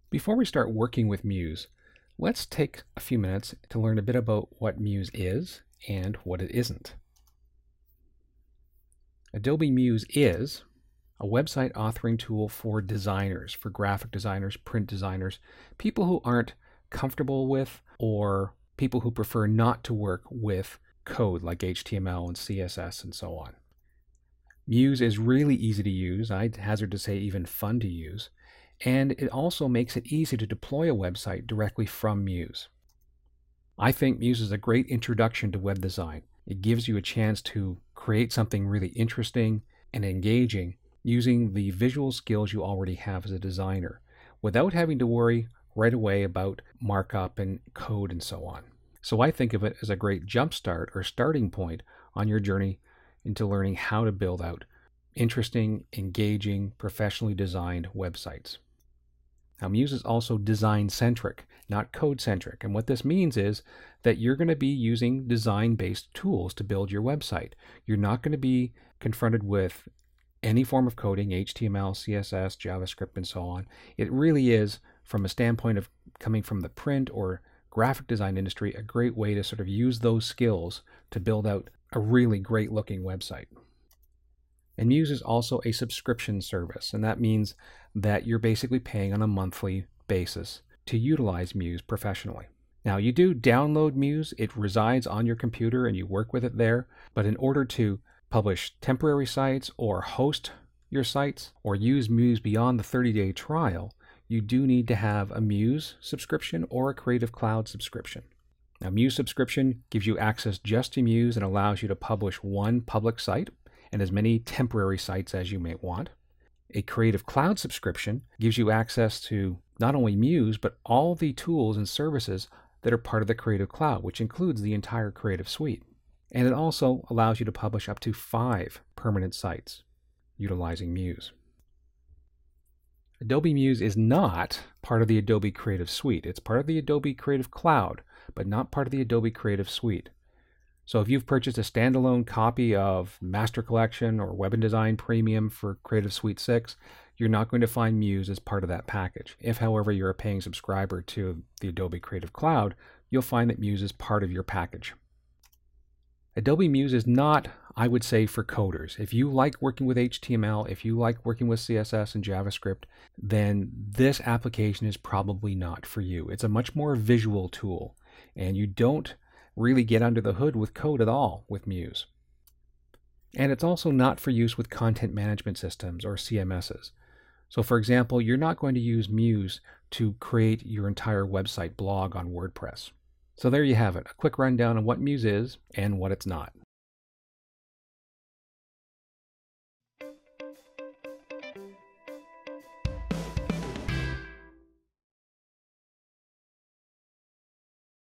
Before we start working with Muse, let's take a few minutes to learn a bit about what Muse is and what it isn't. Adobe Muse is a website authoring tool for designers, for graphic designers, print designers, people who aren't comfortable with or people who prefer not to work with code like HTML and CSS and so on. Muse is really easy to use, I'd hazard to say even fun to use, and it also makes it easy to deploy a website directly from Muse. I think Muse is a great introduction to web design. It gives you a chance to create something really interesting and engaging using the visual skills you already have as a designer, without having to worry right away about markup and code and so on. So I think of it as a great jumpstart or starting point on your journey into learning how to build out interesting, engaging, professionally designed websites. Now, Muse is also design-centric, not code-centric. And what this means is that you're going to be using design-based tools to build your website. You're not going to be confronted with any form of coding, HTML, CSS, JavaScript, and so on. It really is, from a standpoint of coming from the print or graphic design industry, a great way to sort of use those skills to build out a really great-looking website. And Muse is also a subscription service, and that means that you're basically paying on a monthly basis to utilize Muse professionally. Now, you do download Muse, it resides on your computer and you work with it there, but in order to publish temporary sites or host your sites or use Muse beyond the 30-day trial, you do need to have a Muse subscription or a Creative Cloud subscription. Now, Muse subscription gives you access just to Muse and allows you to publish one public site and as many temporary sites as you may want. A Creative Cloud subscription gives you access to not only Muse, but all the tools and services that are part of the Creative Cloud, which includes the entire Creative Suite. And it also allows you to publish up to 5 permanent sites utilizing Muse. Adobe Muse is not part of the Adobe Creative Suite. It's part of the Adobe Creative Cloud, but not part of the Adobe Creative Suite. So if you've purchased a standalone copy of Master Collection or Web and Design Premium for Creative Suite 6, you're not going to find Muse as part of that package. If, however, you're a paying subscriber to the Adobe Creative Cloud, you'll find that Muse is part of your package. Adobe Muse is not, I would say, for coders. If you like working with HTML, if you like working with CSS and JavaScript, then this application is probably not for you. It's a much more visual tool, and you don't really get under the hood with code at all with Muse. And it's also not for use with content management systems or CMSs. So for example, you're not going to use Muse to create your entire website blog on WordPress. So there you have it, a quick rundown on what Muse is and what it's not.